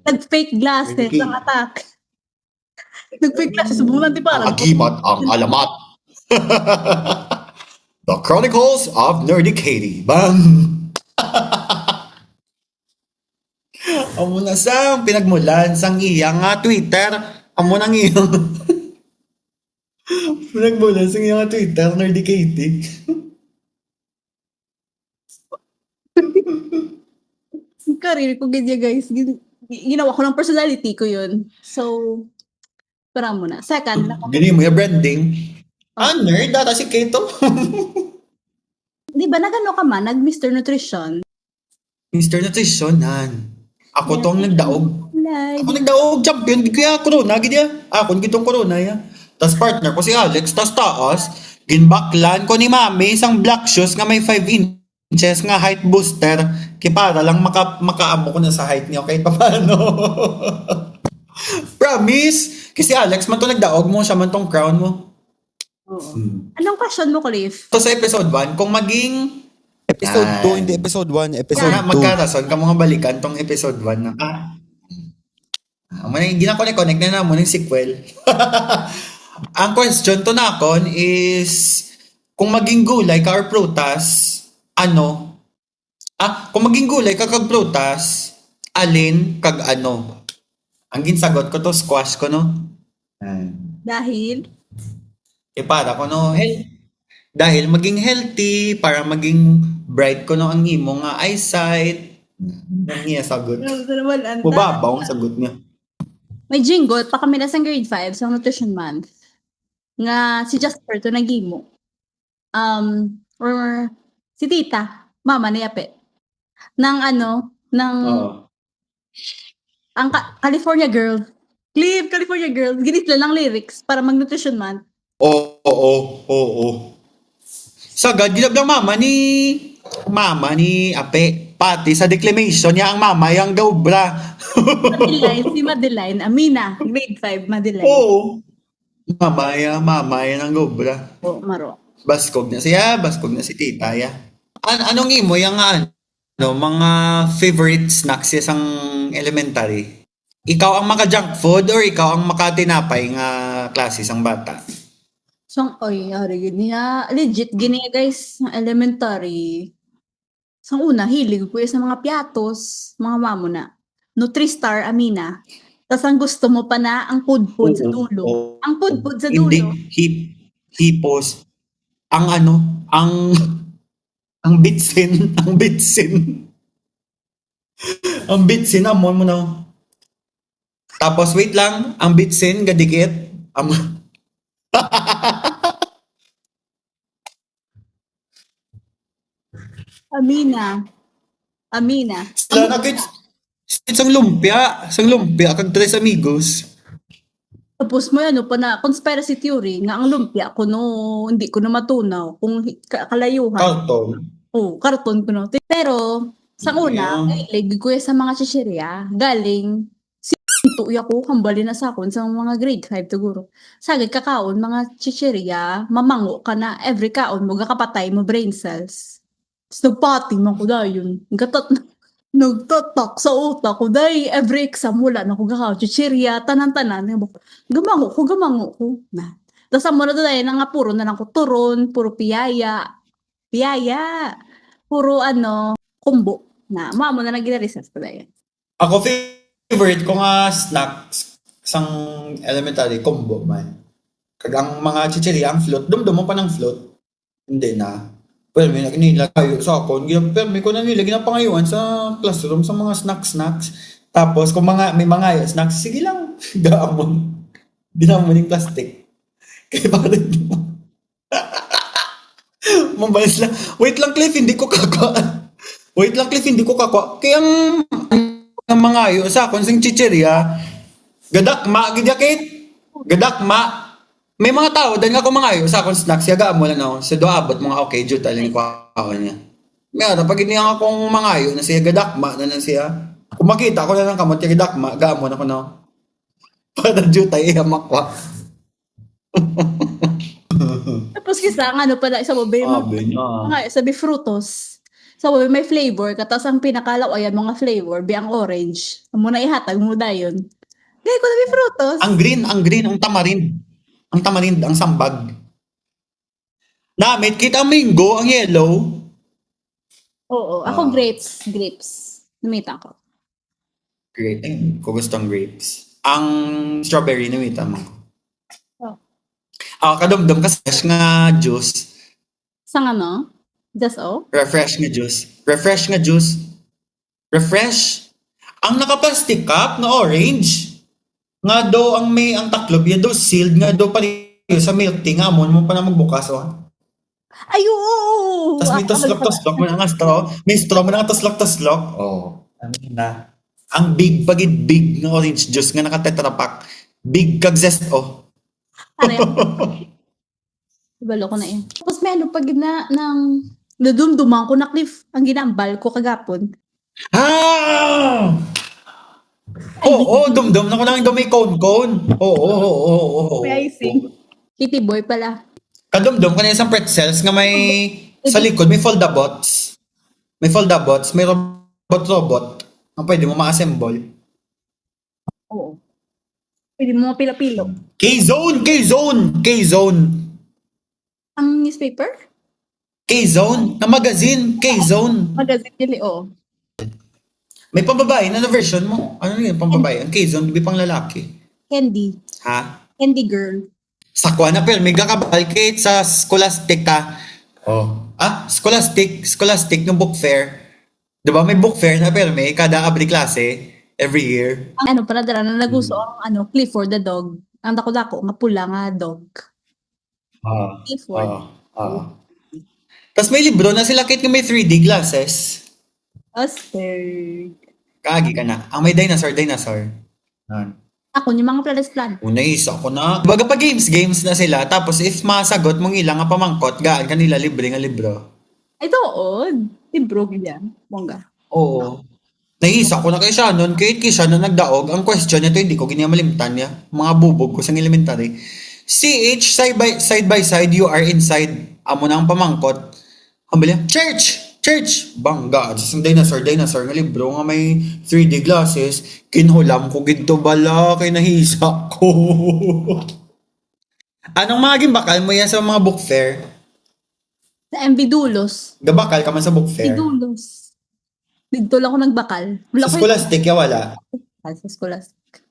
Nag-fake glasses Nerdy Katie. ang attack. Nag-fake glasses, bumunanti parang. Agimat ang alamat. The Chronicles of Nerdy Katie. Bang! Amo na sang pinagmulan sang iyang Twitter. Amo nang iyang pinagmulan sang iyang Twitter, Nerdy Katie. Career ko ganyan guys. Ginawa ko ng personality ko yun. So, para muna. Second, Gini mo yung branding. Nerd, data si Kato. di ba nagano ka man, nag-Mr. Nutrition? Mr. Nutritionan. Ako tong nagdaog. Live. Ako nagdaog, champion. Di kaya corona, gid ya. Ako gitong corona ya. Tas partner ko si Alex, tas taas. Ginbaklan ko ni Mami isang black shoes nga may 5 inches nga height booster. Kaya para lang makaamo ko na sa height niya kahit pa paano. Promise. Kasi Alex man to nagdaog mo, siya man tong crown mo. Oo. Anong question mo, Cliff? So sa episode 1, kung maging Episode 2, hindi episode 1, episode Kaya 2. magkarason ka mga balikan tong episode 1 na gina-connect na mo ng sequel. Ang question to nakon is kung maging gulay ka or prutas, kung maging gulay ka kag prutas, alin kag ano? Ang ginsagot ko to, squash ko, no? Dahil? Para ko, no? Dahil maging healthy, para maging bright ko, no? Ang imo nga eyesight. Ang niya sagot. Mababaw ang sagot niya. May jingle pa kami na sa grade 5 sa Nutrition Month. Nga si Jasper to nagimo. Or si Tita, mama ni Ape. Ang California Girl. Cliff, California Girl. Ginit lang lyrics para mag-Nutrition Month. Oo. Sagad, ginablang mama ni Ape. Pati sa declamation niya ang mama yang dobra. Si Madeline, Amina, grade 5, Madeline. Oo. Mama ng dobra. Oo, maro. Baskog na si tita ya. Anong imo yung mga favorite snacks sa elementary? Ikaw ang maka-junk food or ikaw ang makatinapay nga klase sang bata? Legit gini guys, elementary. Sang una, hilig ko sa mga piatos, mga mamo na. Nutristar, Amina. Tapos ang gusto mo pa na, ang food sa dulo. Ang food sa dulo. Hindi, hipos. Ang bitsin. Ang bitsin amon mo na. Tapos wait lang, ang bitsin gadikit. Amina. Amina. Sila na kids. Isang lumpia. Isang lumpia. Kag tres amigos. Tapos mo ano pa na conspiracy theory nga ang lumpia ko no hindi ko na matunaw kung kalayuhan. Carton. Oh, karton ko no. Pero sa una, Yeah. ilig ko sa mga chichirya galing tuya ko hambali na sa akon sa mga grade 5 siguro. Sagad kakaon mga chichirya, mamango ka na every kaon mo gakapatay mo brain cells. Tapos nagpati man ko dayon. Nagtatak sa utak ko dahil every exam wala na ko gakaon chichirya tanan-tanan gamango ko na. Tapos amo na dahil nga puro na lang ko turon, puro piyaya, puro ano, kumbo na. Mamo na nag-recess ko dahil. Ako favorite ko nga snacks sang elementary combo man. Kag ang mga chichirya ang float, dumdum mo pa ng float. Hindi na. Pero may nilagay sa ako, pero may ko na nilagay na pangayuan sa classroom sa mga snacks. Tapos kung may mga snacks, sige lang, gaamon. Ginamon yung plastic. Kaya parang mabalis lang. Wait lang, Cliff, hindi ko kakwa. Kaya ang mga ayo sa akong sing chichirya, gadakma, gadakma. May mga tao, dahil nga kung mga ayo sa akong snacks, yagaan mo lang ako. Sa doabot mga okay, jud talin ko ako niya. Ngayon, pag hindi akong mga ayo na siya gadakma na siya, kung makita ko na ng kamot, gadakma, gaan mo na ko na. Para jud tayo ihamakwa. Tapos kisa ang ano pala sa babe mga sabi frutos. Sa babe may flavor katas ang pinakalaw ayan mga flavor biang orange. Amo na ihatag mo dayon. Gay ko na may frutos. Ang green, ang tamarind. Ang tamarind, ang sambag. Namit, kita ang mango, ang yellow. Oo, ako grapes. Namita ko. Great. Ko gusto ang grapes. Ang strawberry, namita mo. Oh. Kadumdum kasi fresh nga juice. Sang ano? Just oh? Refresh nga juice. Refresh. Ang naka-plastic cup na orange. Nga do ang may ang taklob, yan do sealed nga do pa sa milk tea nga mo pa na magbukas oh. Ay, oo! Tapos may toslok mo na nga straw. May straw mo na nga toslok. Oh. Ano na? Ang big na orange juice nga naka-tetra pack. Big kag zest oh. Ano yun? Ibalo ko na yun. Tapos may ano pag na ng nadumduman ko na Cliff ang ginambal ko kagapon. Ah! Oo, dumdum na ko lang may cone. Oo. May icing. Kitty boy pala. Kadumdum ka na isang pretzels nga may sa likod, may foldabots. May robot. Ang pwede mo ma-assemble. Oo. Pwede mo mapilo-pilo. K-Zone! Ang newspaper? K-Zone? Na magazine? K-Zone? Magazine yun oo. May pambabae na version mo. Ano yun, pambabae? Ang K-Zone, di pang lalaki. Candy. Ha? Candy girl. Sakwa na pero may kakabal sa Scholastic ka. Oh. Scholastic ng book fair. Diba may book fair na pero may kada abri klase every year. Ang ano pala dala na nagusto ang ano Clifford the dog. Ang dako-dako nga pula nga dog. Clifford. Tapos may libro na sila kahit may 3D glasses. Oster. Kaagi ka na. Ang may dinosaur. Ako yung mga plan. Isa ko na. Baga pa games na sila. Tapos if masagot mong ilang nga pamangkot, gaan kanila libre nga libro. Ay, doon. Libro yan. Bongga. Oo. Naisa ko na kay Shannon. Kahit kay Shannon nagdaog, ang question nito hindi ko ginamalimtan niya. Mga bubog ko sa elementary. CH, side by side, you are inside. Amo na ang pamangkot. Hambali, church! Bangga. Isang dinosaur nga libro nga may 3D glasses. Kinhulam ko ginto bala kay nahisa ko. Anong mga gimbakal mo yan sa mga book fair? Sa MV Dulos. Gabakal ka man sa book fair? Dulos. Dito lang ako nagbakal. Sa Scholastic, wala? Sa Scholastic.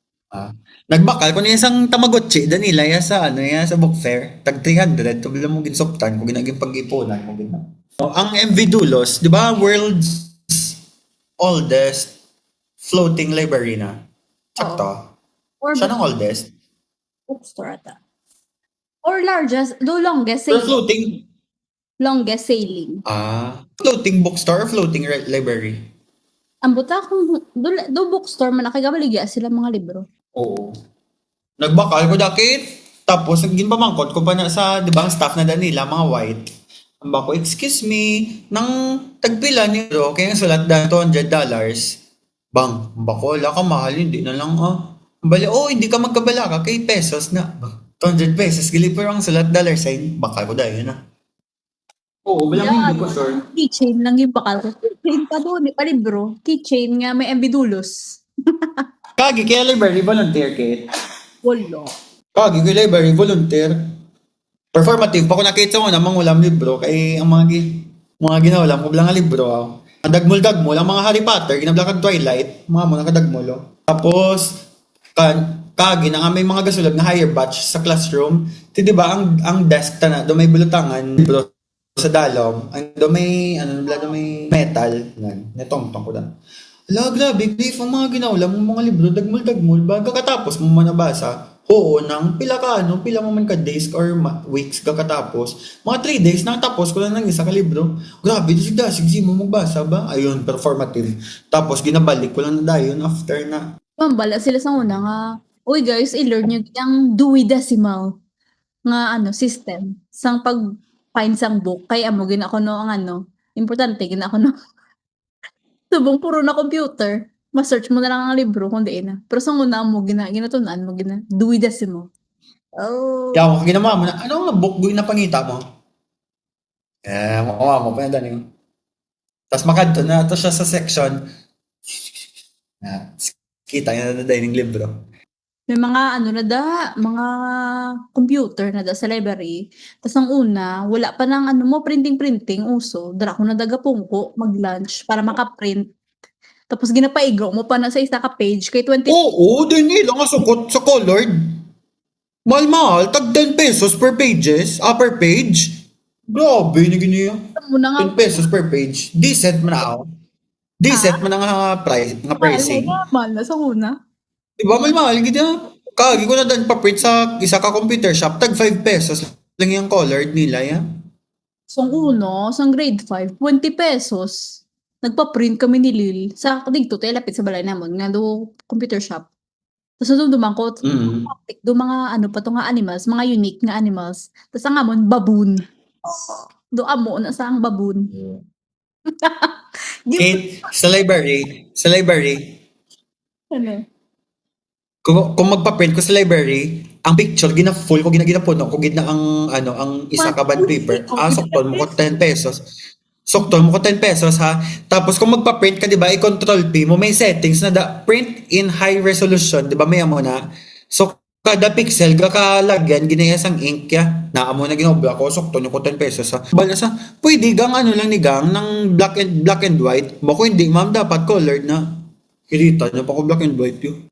Nagbakal ko na isang Tamagotchi, Danila, sa book fair. Tag 300, tubila mo ginsoptan, kung ginaging pag-ipunan, kung ginaging. Ang MV Dulos, di ba, world's oldest floating library na? Sakto. Or Siya ng oldest. bookstore ata. Or largest, the longest Or sailing. floating. Longest sailing. Floating bookstore or floating library? Ang buta kung do bookstore man nakagabaligya sila mga libro. Oo. Nagbakal ko dakit. Tapos, ginpamangkot ko pa na sa, di ba, ang staff na Danila, mga white. Ang bako, excuse me, nang tagpila ni Bro, kaya sulat na $200. Bang, ang bako, wala ka mahal, hindi na lang, Bali, hindi ka magkabala ka, kay pesos na. 200 pesos, gilipper ang sulat dollar sign. Bakal ko dahil na. Oo, wala hindi ko sure. Keychain lang yung bakal ko. Keychain pa doon, pa libro. Keychain nga may ambidulos. Kagi, kaya library volunteer, Kate. Wala. Kagi, kaya library volunteer. Performative pa ko nakita ko na mangulam libro kay ang mga ginaulam ko bilang nga libro. Ang dagmol-dagmol, ang mga Harry Potter, ginabla kag Twilight, mga mo nakadagmol. Tapos, kagi na nga may mga gasulag na higher batch sa classroom. Di ba, ang desk na, do may bulutangan, libro sa dalom, do may, do may metal, netong-tong ko na. Ala, grabe, Cliff, ang mga ginaulam, ang mga libro, dagmol-dagmol, baga katapos mo manabasa, nang pila mo man ka days or weeks kakatapos. Mga 3 days nang tapos ko lang ng isa ka libro. Grabe, sige mo magbasa ba? Ayun, performative. Tapos ginabalik ko lang na dayon after na. Mambala sila sa una nga, uy guys, i-learn nyo ang Dewey Decimal nga system. Sang pag-find sang book, kaya mo ginako no ang importante, ginako no. Subong puro na computer. Ma-search mo na lang ang libro kung di na. Pero sa una mo, ginatunan mo, Dewey Decimal. Oh. Kaya ako ginawa mo na, ano nga book na pangita mo? Makuha mo, pananda niyo. Tapos makadto na to siya sa section. Kita niya na dahil ng libro. May mga mga computer na da sa library. Tapos ang una, wala pa ng printing uso. Dara ko na dagapungko, mag-lunch para makaprint. Tapos ginapaigaw mo pa na sa isa ka page kay 20. Oo, din nila nga sukot sa colored. Mahal, tag 10 pesos per pages, per page. Grabe, na ganyan. Muna nga 10 pesos per page. Decent man ako. Decent man ang pricing. mahal na sa una. Diba, mahal, gina. Kagi ko na dan pa-print sa isa ka computer shop, tag 5 pesos lang yung colored nila, yan. So sang grade 5, 20 pesos. Nagpa-print kami ni Lil sa dito tayo lapit sa balay namon nga do computer shop. Tapos doon dumangkot, do mga pa to nga animals, mga unique nga animals. Tapos ang amon baboon. Do amo na sa ang baboon. Kate, sa library, Ano? kung magpa-print ko sa library, ang picture gina-full ko ginapuno ko gina ang isa ka bond paper. Sukton mo ko 10 pesos. Sukton mo ko 10 pesos ha. Tapos kung magpa-print ka, 'di ba, i-control P mo may settings na print in high resolution, 'di ba? May amo na. So kada pixel kakalagyan ginaya sang ink ya. Naamo na ginobla ko sukton ko 10 pesos ha. Bala sa pwede gang lang ni gang ng black and white. Bako hindi ma'am dapat colored na. Kirita niya pa ko black and white yun.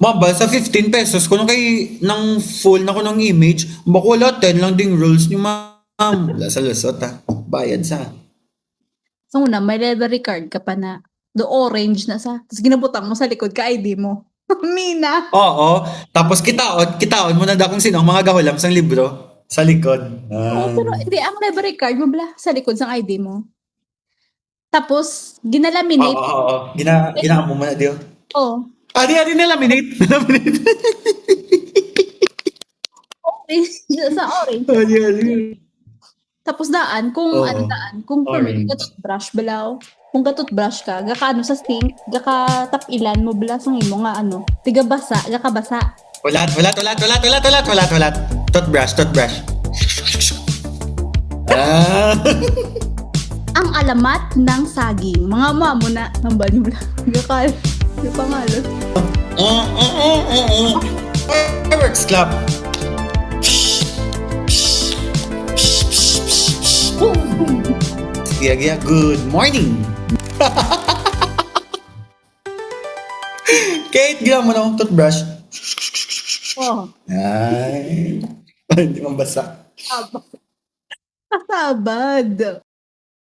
Mabal sa 15 pesos kung kay nang full na ko ng image, bako wala 10 lang ding rules ni ma'am. Wala sa lusot ha. Bayad sa. So una, may library card ka pa na do orange na sa. Tapos ginabutang mo sa likod ka ID mo. Mina. Oo. Tapos kitaon mo na da kung sino ang mga gahulam sang libro sa likod. Pero hindi, ang library card mo bala sa likod sang ID mo. Tapos, ginalaminate. Oo. Gina mo muna diyo. Oh. Di nalaminate. Orange. Sa orange. Adi. Tapos daan, kung kung Orange. toothbrush balaw, kung ka-toothbrush ka, gaka sa sink, gaka tapilan mo bala sang imo nga tiga basa, gaka basa. Ulat. Toothbrush. Ang alamat ng saging. Mga mamo na, nambal mo na. Gaka, yung pangalan. Fireworks clap. Sige, good morning. Kate, ginawa mo na toothbrush. Oh. Ay. Hindi mo basa. Kasabad.